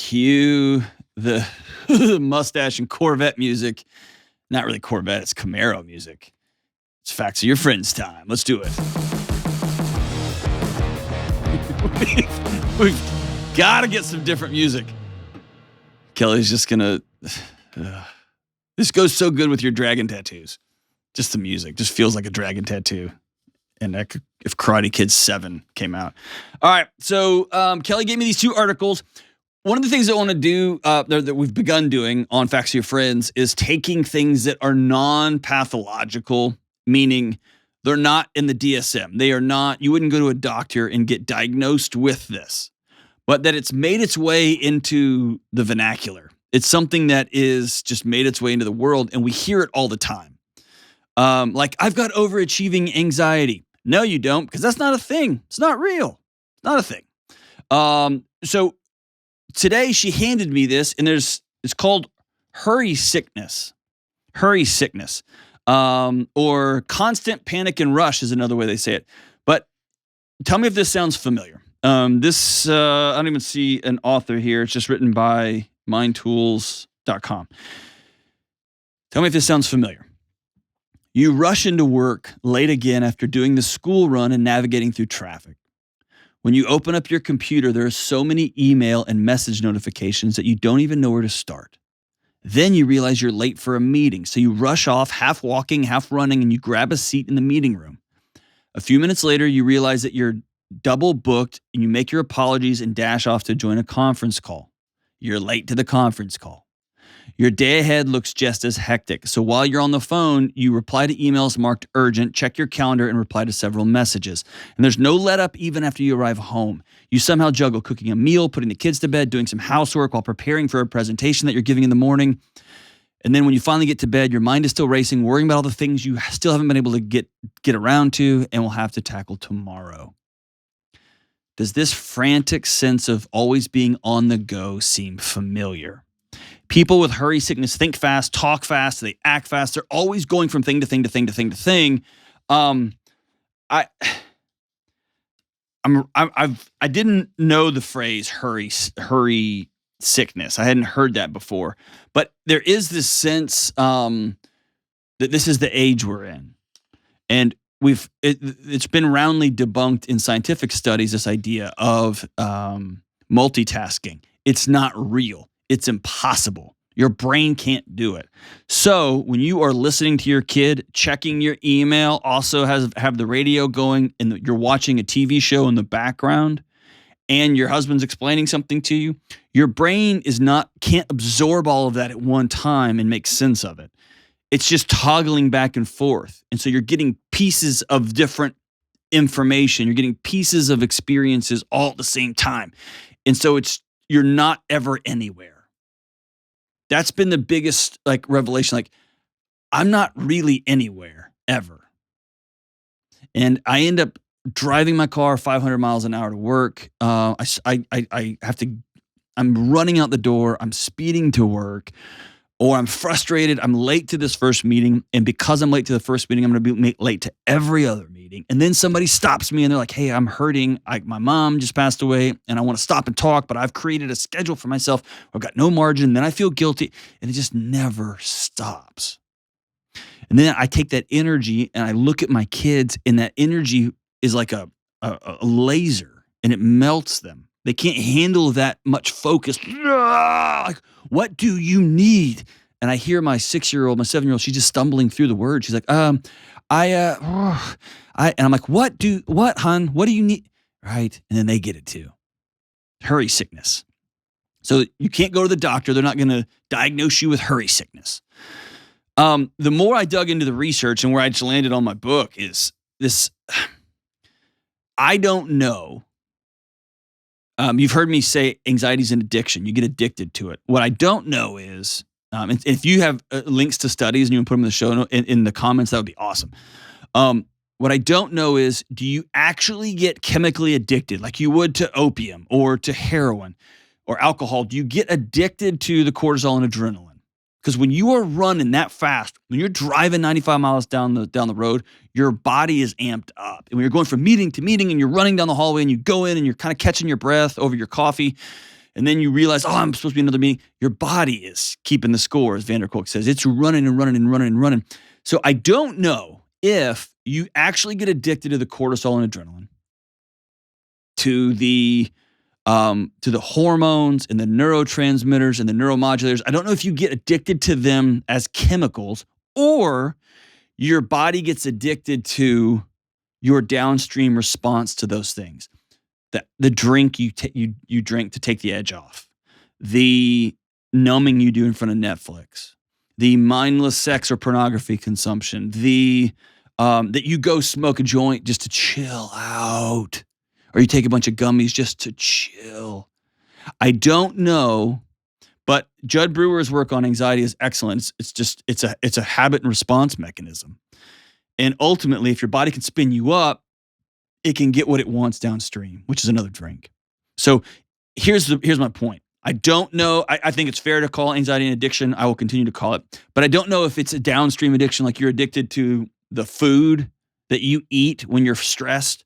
cue the the mustache and Corvette music. Not really Corvette, it's Camaro music. It's Facts of Your Friends time. Let's do it. We've got to get some different music. Kelly's just going to... this goes so good with your dragon tattoos. Just the music. Just feels like a dragon tattoo. And if Karate Kid 7 came out. All right, so Kelly gave me these 2 articles. One of the things I want to do that we've begun doing on Facts of Your Friends is taking things that are non-pathological, meaning they're not in the DSM. They are not, you wouldn't go to a doctor and get diagnosed with this, but that it's made its way into the vernacular. It's something that is just made its way into the world, and we hear it all the time. Like, I've got overachieving anxiety. No, you don't, because that's not a thing. It's not real. It's not a thing. So today she handed me this, and it's called hurry sickness. Hurry sickness. Or constant panic and rush is another way they say it. But tell me if this sounds familiar. I don't even see an author here. It's just written by mindtools.com. Tell me if this sounds familiar. You rush into work late again after doing the school run and navigating through traffic. When you open up your computer, there are so many email and message notifications that you don't even know where to start. Then you realize you're late for a meeting, so you rush off, half walking, half running, and you grab a seat in the meeting room. A few minutes later, you realize that you're double booked, and you make your apologies and dash off to join a conference call. You're late to the conference call. Your day ahead looks just as hectic, so while you're on the phone, you reply to emails marked urgent, check your calendar, and reply to several messages. And there's no let up even after you arrive home. You somehow juggle cooking a meal, putting the kids to bed, doing some housework while preparing for a presentation that you're giving in the morning. And then when you finally get to bed, your mind is still racing, worrying about all the things you still haven't been able to get around to and will have to tackle tomorrow. Does this frantic sense of always being on the go seem familiar? People with hurry sickness think fast, talk fast, they act fast. They're always going from thing to thing to thing to thing to thing. I didn't know the phrase hurry sickness. I hadn't heard that before, but there is this sense that this is the age we're in, and it's been roundly debunked in scientific studies. This idea of multitasking. It's not real. It's impossible. Your brain can't do it. So when you are listening to your kid, checking your email, also have the radio going, and you're watching a TV show in the background, and your husband's explaining something to you, your brain can't absorb all of that at one time and make sense of it. It's just toggling back and forth. And so you're getting pieces of different information. You're getting pieces of experiences all at the same time. And so you're not ever anywhere. That's been the biggest revelation. I'm not really anywhere ever. And I end up driving my car 500 miles an hour to work. I'm running out the door. I'm speeding to work, or I'm frustrated. I'm late to this first meeting. And because I'm late to the first meeting, I'm going to be late to every other meeting. And then somebody stops me and they're like, hey, I'm hurting. My mom just passed away and I want to stop and talk, but I've created a schedule for myself. I've got no margin. Then I feel guilty, and it just never stops. And then I take that energy and I look at my kids, and that energy is like a laser, and it melts them. They can't handle that much focus. Like, what do you need? And I hear my 6-year-old, my 7-year-old, she's just stumbling through the words. She's like, and I'm like, what, hon? What do you need? Right. And then they get it too. Hurry sickness. So you can't go to the doctor. They're not going to diagnose you with hurry sickness. The more I dug into the research and where I just landed on my book is this. I don't know. You've heard me say anxiety is an addiction. You get addicted to it. What I don't know is, and if you have links to studies and you can put them in the show note, in the comments, that would be awesome. What I don't know is, do you actually get chemically addicted like you would to opium or to heroin or alcohol? Do you get addicted to the cortisol and adrenaline? Because when you are running that fast, when you're driving 95 miles down the road, your body is amped up. And when you're going from meeting to meeting and you're running down the hallway and you go in and you're kind of catching your breath over your coffee And then you realize, oh, I'm supposed to be in another meeting. Your body is keeping the score, as Vander Kolk says. It's running and running and running and running. So I don't know if you actually get addicted to the cortisol and adrenaline, to the hormones and the neurotransmitters and the neuromodulators. I don't know if you get addicted to them as chemicals, or your body gets addicted to your downstream response to those things. The drink you drink to take the edge off, the numbing you do in front of Netflix, the mindless sex or pornography consumption, the that you go smoke a joint just to chill out, or you take a bunch of gummies just to chill. I don't know, but Judd Brewer's work on anxiety is excellent. It's a habit and response mechanism. And ultimately, if your body can spin you up, it can get what it wants downstream, which is another drink. So here's my point. I don't know. I think it's fair to call anxiety an addiction. I will continue to call it. But I don't know if it's a downstream addiction, like you're addicted to the food that you eat when you're stressed,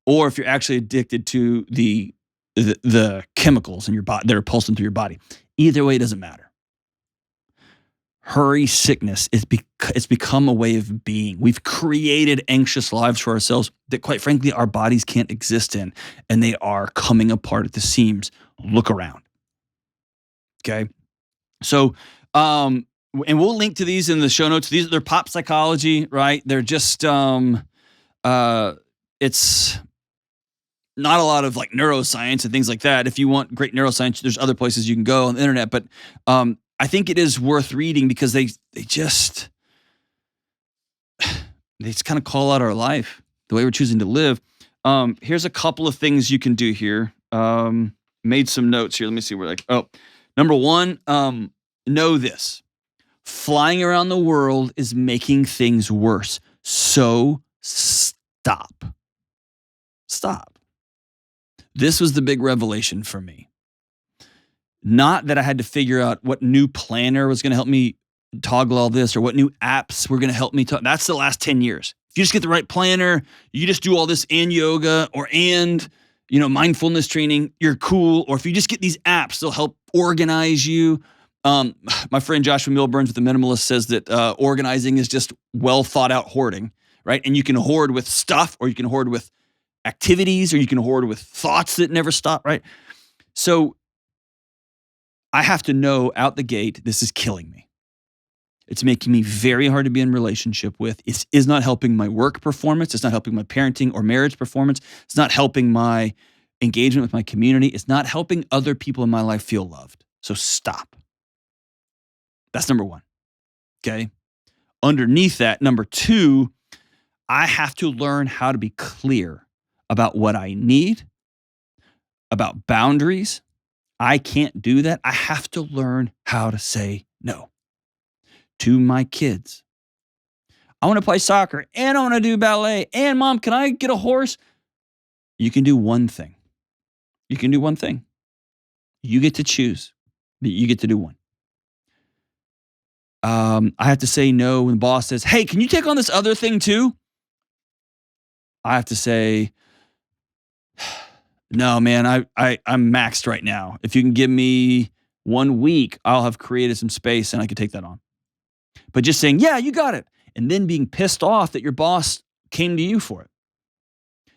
or if you're actually addicted to the chemicals in your body that are pulsing through your body. Either way, it doesn't matter. Hurry sickness, it's become a way of being. We've created anxious lives for ourselves that, quite frankly, our bodies can't exist in, and they are coming apart at the seams. Look around. Okay? So, and we'll link to these in the show notes. They're pop psychology, right? They're just, it's not a lot of like neuroscience and things like that. If you want great neuroscience, there's other places you can go on the internet. But I think it is worth reading because they just kind of call out our life, the way we're choosing to live. Here's a couple of things you can do here. Made some notes here. Let me see where number one, know this. Flying around the world is making things worse. So stop. Stop. This was the big revelation for me. Not that I had to figure out what new planner was going to help me toggle all this, or what new apps were going to help me. That's the last 10 years. If you just get the right planner, you just do all this and yoga and mindfulness training, you're cool. Or if you just get these apps, they'll help organize you. My friend Joshua Milburns with The Minimalist says that organizing is just well thought out hoarding, right? And you can hoard with stuff, or you can hoard with activities, or you can hoard with thoughts that never stop, right? So I have to know out the gate, this is killing me. It's making me very hard to be in relationship with. It is not helping my work performance. It's not helping my parenting or marriage performance. It's not helping my engagement with my community. It's not helping other people in my life feel loved. So stop. That's number one. Okay. Underneath that, number two, I have to learn how to be clear about what I need, about boundaries. I can't do that. I have to learn how to say no to my kids. I want to play soccer, and I want to do ballet, and Mom, can I get a horse? You can do one thing. You can do one thing. You get to choose, but you get to do one. I have to say no when the boss says, hey, can you take on this other thing too? I have to say, no, man, I'm maxed right now. If you can give me 1 week, I'll have created some space and I can take that on. But just saying, yeah, you got it. And then being pissed off that your boss came to you for it.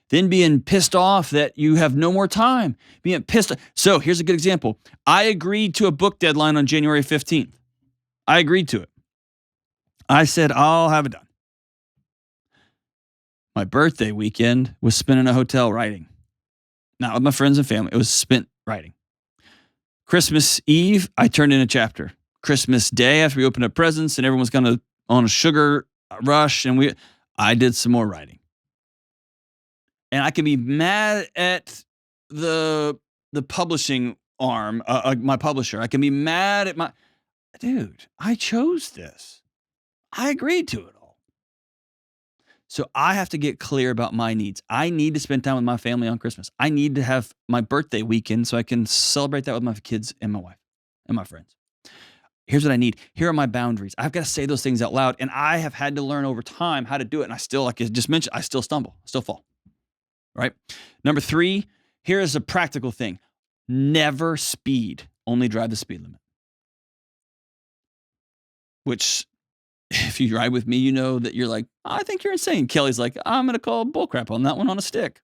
Then being pissed off that you have no more time. Being pissed. So here's a good example. I agreed to a book deadline on January 15th. I agreed to it. I said, I'll have it done. My birthday weekend was spent in a hotel writing. Not with my friends and family. It was spent writing. Christmas Eve, I turned in a chapter. Christmas Day, after we opened up presents and everyone's kind of on a sugar rush, and I did some more writing. And I can be mad at the publishing arm, my publisher. I can be mad at dude, I chose this. I agreed to it all. So I have to get clear about my needs. I need to spend time with my family on Christmas. I need to have my birthday weekend so I can celebrate that with my kids and my wife and my friends. Here's what I need. Here are my boundaries. I've got to say those things out loud. And I have had to learn over time how to do it. And I still, like I just mentioned, I still stumble, still fall. Right? Number three, here is a practical thing. never speed, only drive the speed limit. Which, if you ride with me, you know that you're like, I think you're insane. Kelly's like, I'm going to call bullcrap on that one on a stick.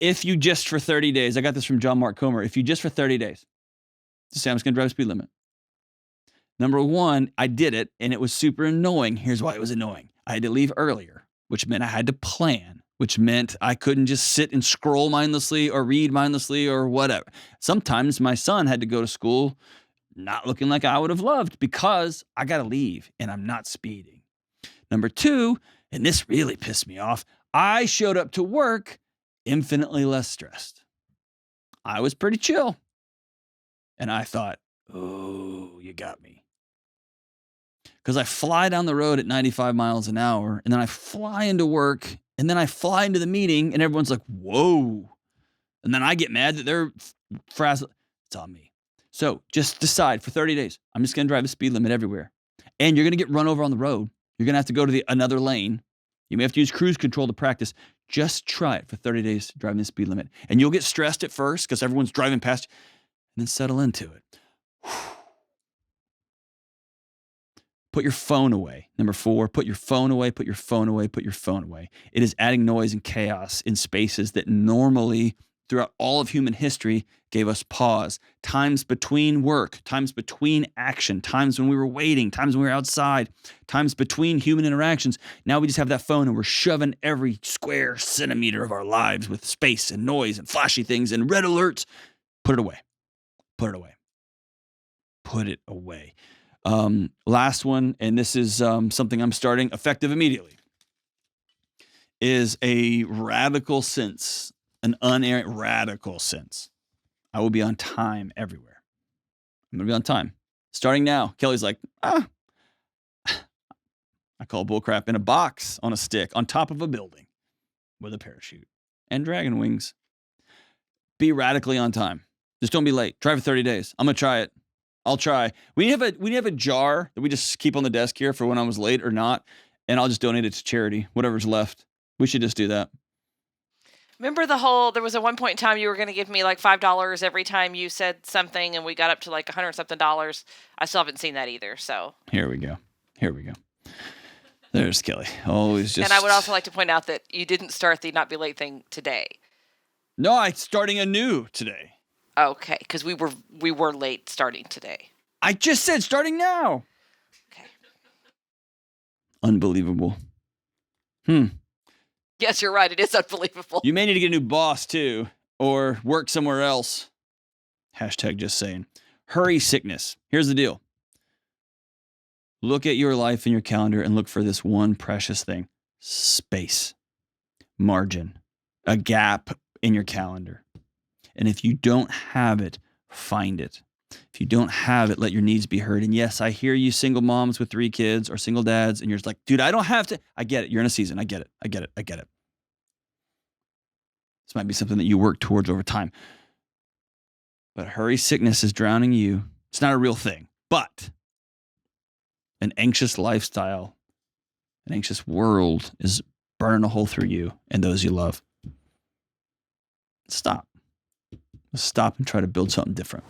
If you just for 30 days, I got this from John Mark Comer, if you just for 30 days, just say I'm just going to drive the speed limit. Number one, I did it, and it was super annoying. Here's why it was annoying. I had to leave earlier, which meant I had to plan, which meant I couldn't just sit and scroll mindlessly or read mindlessly or whatever. Sometimes my son had to go to school not looking like I would have loved because I got to leave, and I'm not speeding. Number two, and this really pissed me off, I showed up to work infinitely less stressed. I was pretty chill. And I thought, oh, you got me. Because I fly down the road at 95 miles an hour, and then I fly into work, and then I fly into the meeting, and everyone's like, whoa. And then I get mad that they're frazzled. It's on me. So just decide for 30 days, I'm just going to drive the speed limit everywhere. And you're going to get run over on the road. You're going to have to go to another lane. You may have to use cruise control to practice. Just try it for 30 days, driving the speed limit. And you'll get stressed at first because everyone's driving past you, and then settle into it. Put your phone away. Number 4, put your phone away, put your phone away, put your phone away. It is adding noise and chaos in spaces that normally, throughout all of human history, gave us pause. Times between work, times between action, times when we were waiting, times when we were outside, times between human interactions. Now we just have that phone and we're shoving every square centimeter of our lives with space and noise and flashy things and red alerts. Put it away. Put it away. Put it away. Last one, and this is something I'm starting effective immediately, is a radical sense, an unerring radical sense. I will be on time everywhere. I'm going to be on time. Starting now. Kelly's like, I call bullcrap in a box on a stick on top of a building with a parachute and dragon wings. Be radically on time. Just don't be late. Try for 30 days. I'm going to try it. I'll try. We have a jar that we just keep on the desk here for when I was late or not, and I'll just donate it to charity, whatever's left. We should just do that. Remember there was a one point in time you were going to give me like $5 every time you said something, and we got up to like $100 something. I still haven't seen that either, so. Here we go. There's Kelly. Always just. And I would also like to point out that you didn't start the not be late thing today. No, I'm starting anew today. Okay, because we were late starting today. I just said starting now. Okay. Unbelievable. Yes, you're right. It is unbelievable. You may need to get a new boss too, or work somewhere else. Hashtag just saying. Hurry sickness. Here's the deal. Look at your life and your calendar and look for this one precious thing. Space. Margin. A gap in your calendar. And if you don't have it, find it. If you don't have it, let your needs be heard. And yes, I hear you single moms with 3 kids or single dads, and you're just like, dude, I don't have to. I get it. You're in a season. I get it. This might be something that you work towards over time. But hurry sickness is drowning you. It's not a real thing. But an anxious lifestyle, an anxious world is burning a hole through you and those you love. Stop. Stop and try to build something different.